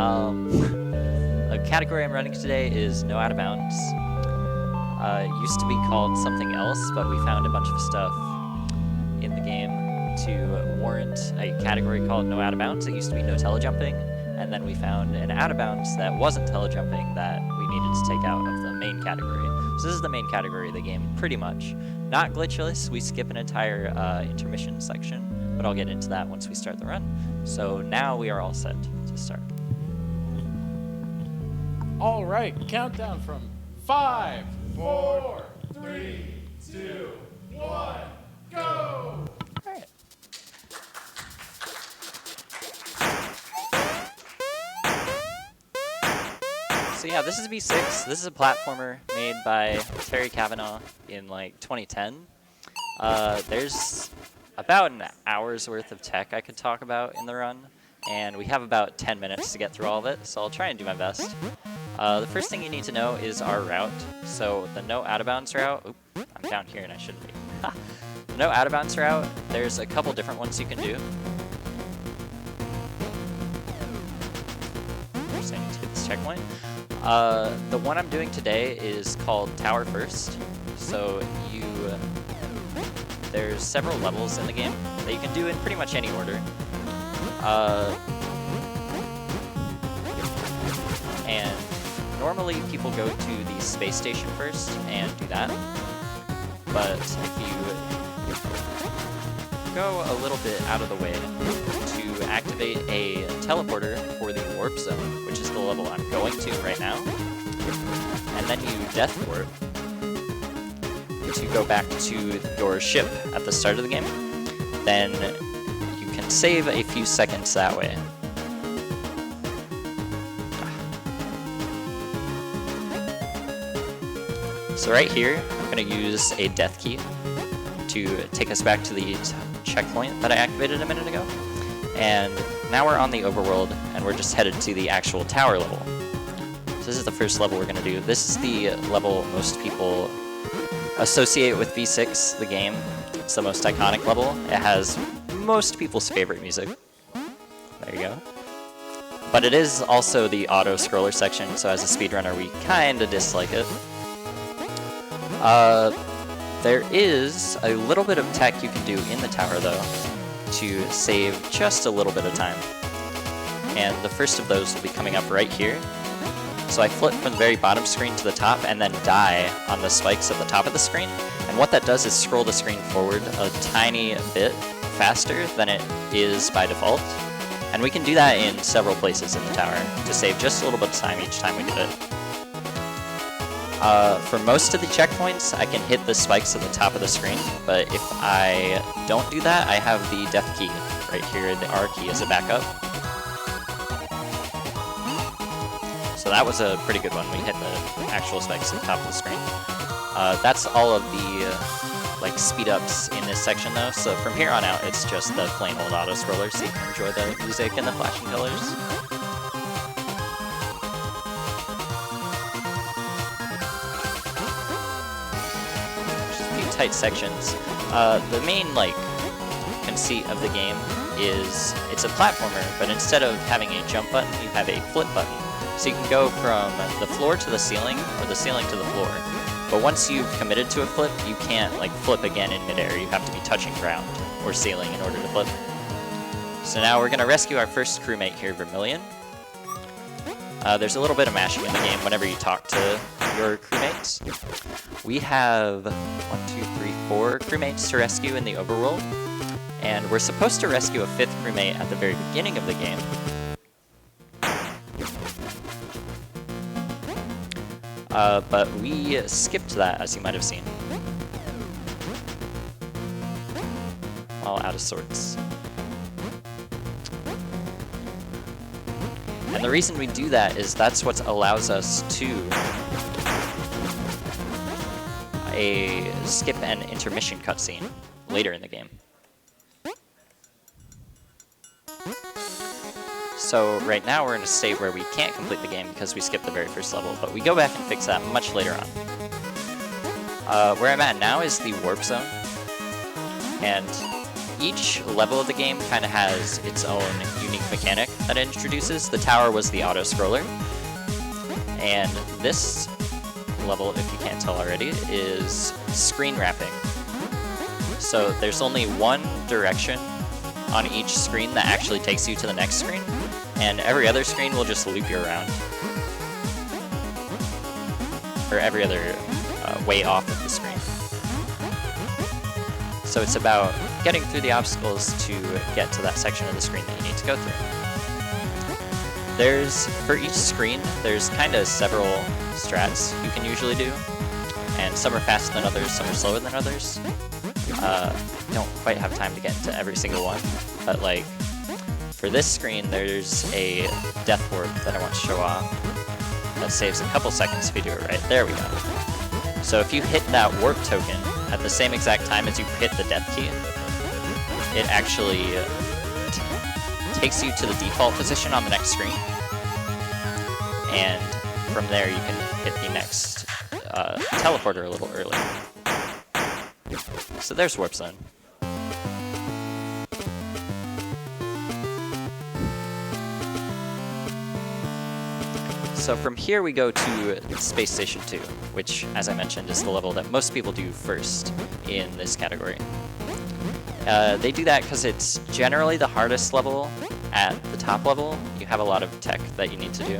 A category I'm running today is no out of bounds. It used to be called something else, but we found a bunch of stuff in the game to warrant a category called no out of bounds. It used to be no telejumping, and then we found an out of bounds that wasn't telejumping that we needed to take out of the main category. So this is the main category of the game, pretty much. Not glitchless, we skip an entire intermission section, but I'll get into that once we start the run. So now we are all set to start. All right, countdown from 5, 4, 3, 2, 1, go! All right. So yeah, this is V6. This is a platformer made by Terry Cavanaugh in like 2010. There's about an hour's worth of tech I could talk about in the run, and we have about 10 minutes to get through all of it, so I'll try and do my best. The first thing you need to know is our route. So the no out of bounds route, oop, I'm down here and I shouldn't be. The no out of bounds route, there's a couple different ones you can do. First I need to hit this checkpoint. The one I'm doing today is called Tower First. So there's several levels in the game that you can do in pretty much any order. And normally people go to the space station first and do that, but if you go a little bit out of the way to activate a teleporter for the warp zone, which is the level I'm going to right now, and then you death warp to go back to your ship at the start of the game, then you can save a few seconds that way. So right here, I'm going to use a death key to take us back to the checkpoint that I activated a minute ago. And now we're on the overworld, and we're just headed to the actual tower level. So this is the first level we're going to do. This is the level most people associate with V6, the game. It's the most iconic level. It has most people's favorite music. There you go. But it is also the auto-scroller section, so as a speedrunner, we kinda dislike it. There is a little bit of tech you can do in the tower, though, to save just a little bit of time. And the first of those will be coming up right here. So I flip from the very bottom screen to the top and then die on the spikes at the top of the screen. And what that does is scroll the screen forward a tiny bit faster than it is by default. And we can do that in several places in the tower to save just a little bit of time each time we do it. For most of the checkpoints, I can hit the spikes at the top of the screen, but if I don't do that, I have the death key right here, the R key as a backup. So that was a pretty good one. We hit the actual spikes at the top of the screen. That's all of the like speed ups in this section though, so from here on out it's just the plain old auto scroller, so you can enjoy the music and the flashing colors. Tight sections. The main conceit of the game is it's a platformer, but instead of having a jump button, you have a flip button. So you can go from the floor to the ceiling, or the ceiling to the floor. But once you've committed to a flip, you can't flip again in midair. You have to be touching ground or ceiling in order to flip. So now we're going to rescue our first crewmate here, Vermilion. There's a little bit of mashing in the game whenever you talk to your crewmates. We have 4 crewmates to rescue in the overworld, and we're supposed to rescue a 5th crewmate at the very beginning of the game. But we skipped that, as you might have seen, while out of sorts. And the reason we do that is that's what allows us to skip an intermission cutscene later in the game. So right now we're in a state where we can't complete the game because we skipped the very first level, but we go back and fix that much later on. Where I'm at now is the warp zone, and each level of the game kind of has its own unique mechanic that it introduces. The tower was the auto-scroller, and this level, if you can't tell already, is screen wrapping. So there's only one direction on each screen that actually takes you to the next screen, and every other screen will just loop you around. Or every other way off of the screen. So it's about getting through the obstacles to get to that section of the screen that you need to go through. For each screen, there's kind of several strats you can usually do, and some are faster than others, some are slower than others. Don't quite have time to get into every single one, but like, for this screen, there's a death warp that I want to show off that saves a couple seconds if you do it right. There we go. So if you hit that warp token at the same exact time as you hit the death key, it actually takes you to the default position on the next screen, and from there you can hit the next teleporter a little earlier. So there's Warp Zone. So from here we go to Space Station 2, which, as I mentioned, is the level that most people do first in this category. They do that because it's generally the hardest level at the top level. You have a lot of tech that you need to do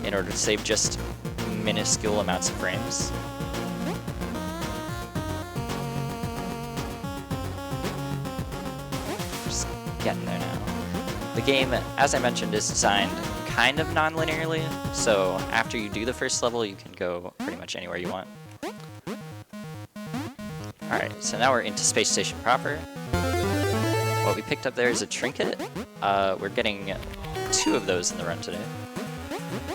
in order to save just minuscule amounts of frames. Just getting there now. The game, as I mentioned, is designed kind of non-linearly, so after you do the first level, you can go pretty much anywhere you want. Alright, so now we're into Space Station proper. What we picked up there is a trinket. We're getting 2 of those in the run today.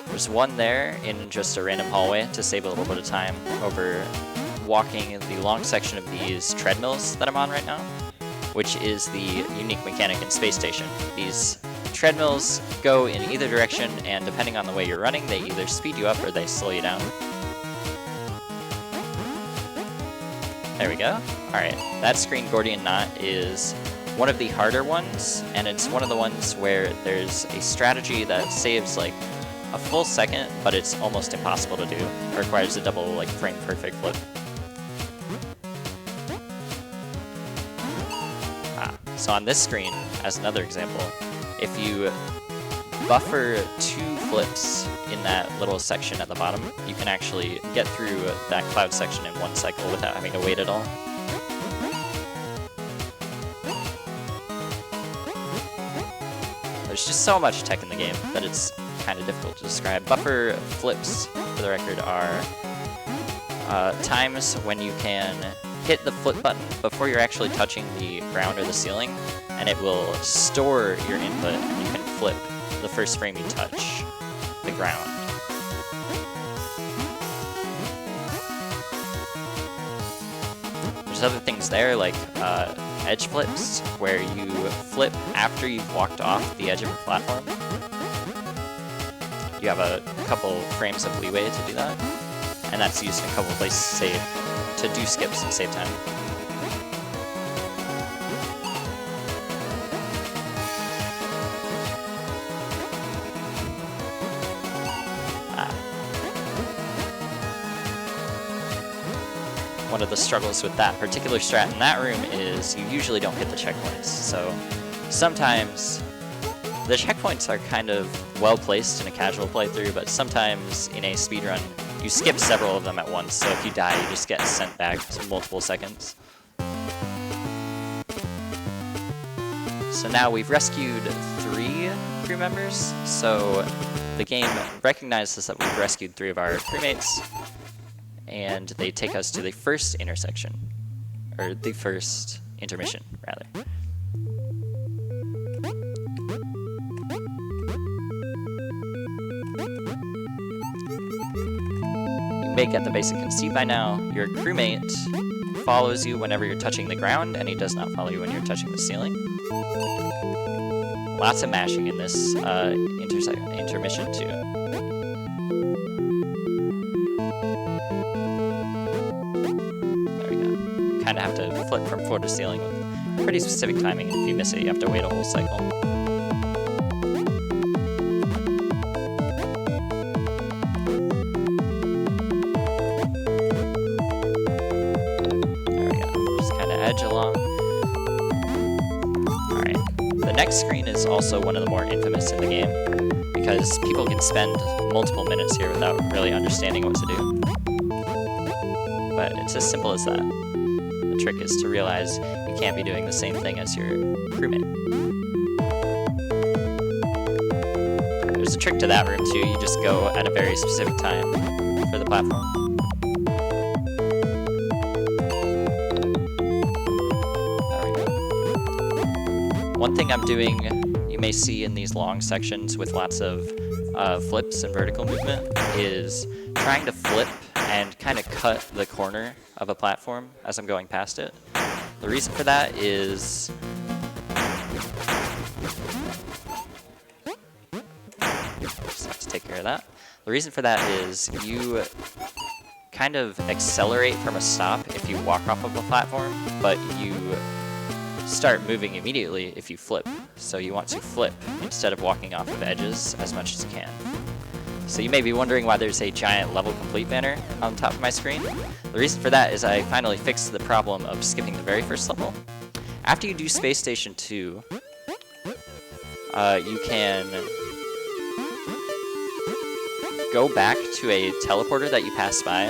There's one there in just a random hallway to save a little bit of time over walking the long section of these treadmills that I'm on right now, which is the unique mechanic in Space Station. These treadmills go in either direction, and depending on the way you're running, they either speed you up or they slow you down. There we go. Alright, that screen Gordian Knot is one of the harder ones, and it's one of the ones where there's a strategy that saves like a full second, but it's almost impossible to do. It requires a double like frame perfect flip. So on this screen, as another example, if you buffer 2 flips in that little section at the bottom, you can actually get through that cloud section in 1 cycle without having to wait at all. There's just so much tech in the game that it's kind of difficult to describe. Buffer flips, for the record, are times when you can hit the flip button before you're actually touching the ground or the ceiling, and it will store your input, and you can flip the first frame you touch the ground. There's other things there, like edge flips, where you flip after you've walked off the edge of a platform. You have a couple frames of leeway to do that, and that's used in a couple of places to do skips and save time. One of the struggles with that particular strat in that room is you usually don't hit the checkpoints. So sometimes the checkpoints are kind of well placed in a casual playthrough, but sometimes in a speedrun you skip several of them at once, so if you die you just get sent back to multiple seconds. So now we've rescued 3 crew members, so the game recognizes that we've rescued 3 of our crewmates, and they take us to the first intersection, or the first intermission, rather. You may get the basic conceit by now. Your crewmate follows you whenever you're touching the ground, and he does not follow you when you're touching the ceiling. Lots of mashing in this intermission too. There we go. You kind of have to flip from floor to ceiling with pretty specific timing. If you miss it, you have to wait a whole cycle. There we go. Just kind of edge along. Alright. The next screen is also one of the more infamous in the game, because people can spend multiple minutes here without really understanding what to do. But it's as simple as that. The trick is to realize you can't be doing the same thing as your crewmate. There's a trick to that room too. You just go at a very specific time for the platform. There we go. One thing I'm doing, you may see in these long sections with lots of flips and vertical movement, is trying to flip and kind of cut the corner of a platform as I'm going past it. The reason for that is just have to take care of that. The reason for that is you kind of accelerate from a stop if you walk off of a platform, but you start moving immediately if you flip. So you want to flip instead of walking off of edges as much as you can. So you may be wondering why there's a giant level complete banner on top of my screen. The reason for that is I finally fixed the problem of skipping the very first level. After you do Space Station 2, you can go back to a teleporter that you passed by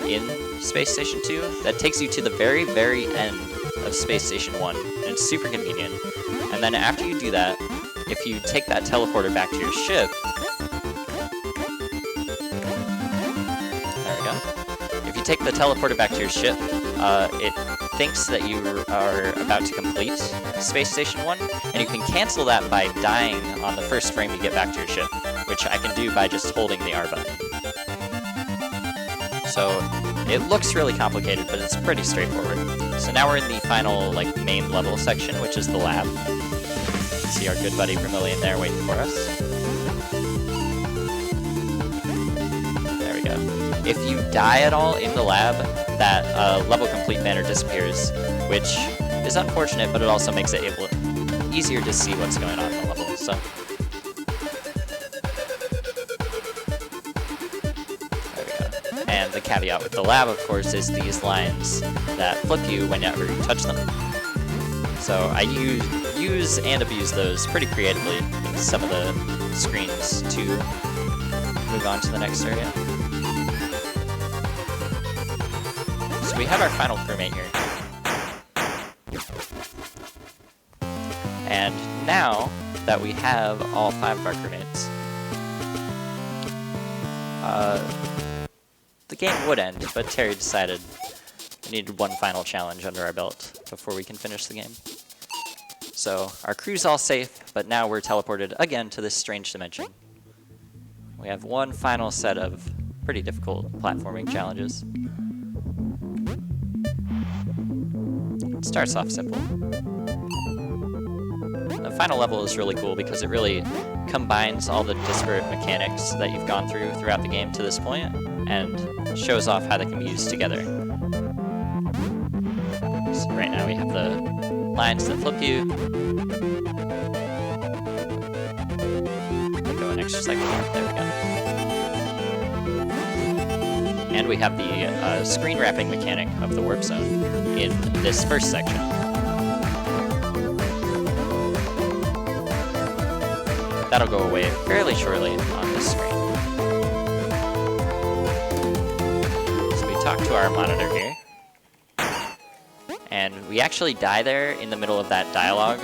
in Space Station 2 that takes you to the very, very end of Space Station 1, and it's super convenient. And then after you do that, if you take that teleporter back to your ship, if you take the teleporter back to your ship, it thinks that you are about to complete Space Station 1, and you can cancel that by dying on the first frame you get back to your ship, which I can do by just holding the R button. So it looks really complicated, but it's pretty straightforward. So now we're in the final main level section, which is the lab. See our good buddy Vermilion there waiting for us. There we go. If you die at all in the lab, that level complete banner disappears, which is unfortunate, but it also makes it easier to see what's going on in the level. So there we go. And the caveat with the lab, of course, is these lines that flip you whenever you touch them. So I use and abuse those pretty creatively in some of the screens to move on to the next area. So we have our final crewmate here. And now that we have all 5 of our crewmates, the game would end, but Terry decided we needed one final challenge under our belt before we can finish the game. So our crew's all safe, but now we're teleported again to this strange dimension. We have one final set of pretty difficult platforming challenges. It starts off simple. The final level is really cool because it really combines all the disparate mechanics that you've gone through throughout the game to this point and shows off how they can be used together. So right now we have the lines that flip you. Go an extra cycle. There we go. And we have the screen wrapping mechanic of the warp zone in this first section. That'll go away fairly shortly on this screen. So we talk to our monitor here. And we actually die there in the middle of that dialogue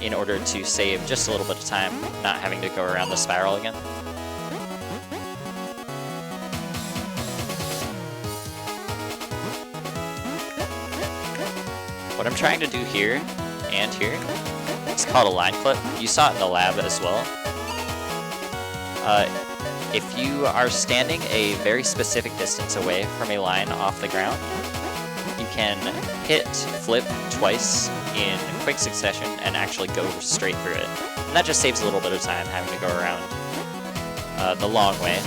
in order to save just a little bit of time, not having to go around the spiral again. What I'm trying to do here and here, it's called a line flip. You saw it in the lab as well. If you are standing a very specific distance away from a line off the ground, you can hit flip twice in quick succession and actually go straight through it. And that just saves a little bit of time having to go around the long way.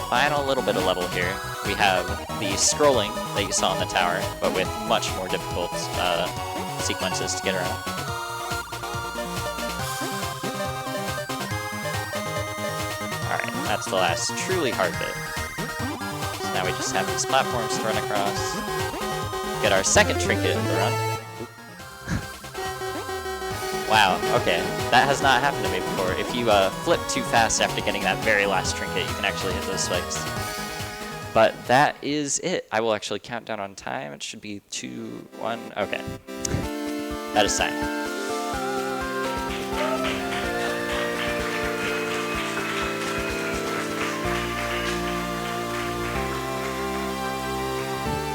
final little bit of level here. We have the scrolling that you saw on the tower, but with much more difficult sequences to get around. Alright, that's the last truly hard bit. So now we just have these platforms to run across. Get our second trinket of the run. Wow, okay. That has not happened to me before. If you flip too fast after getting that very last trinket, you can actually hit those spikes. But that is it. I will actually count down on time. It should be 2, 1, okay. That is time.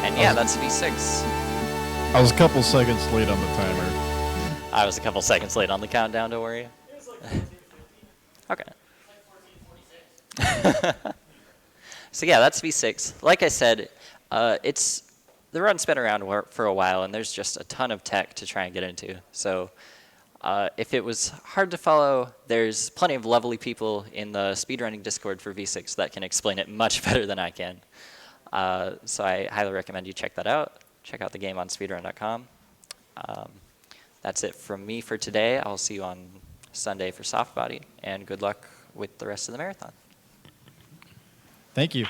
And yeah, that's V6. I was a couple seconds late on the timer. I was a couple seconds late on the countdown, don't worry. Okay. So yeah, that's V6. Like I said, the run's been around for a while, and there's just a ton of tech to try and get into. So if it was hard to follow, there's plenty of lovely people in the speedrunning Discord for V6 that can explain it much better than I can. So I highly recommend you check that out. Check out the game on speedrun.com. That's it from me for today. I'll see you on Sunday for Soft Body, and good luck with the rest of the marathon. Thank you.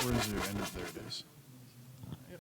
Where is your end? There it is.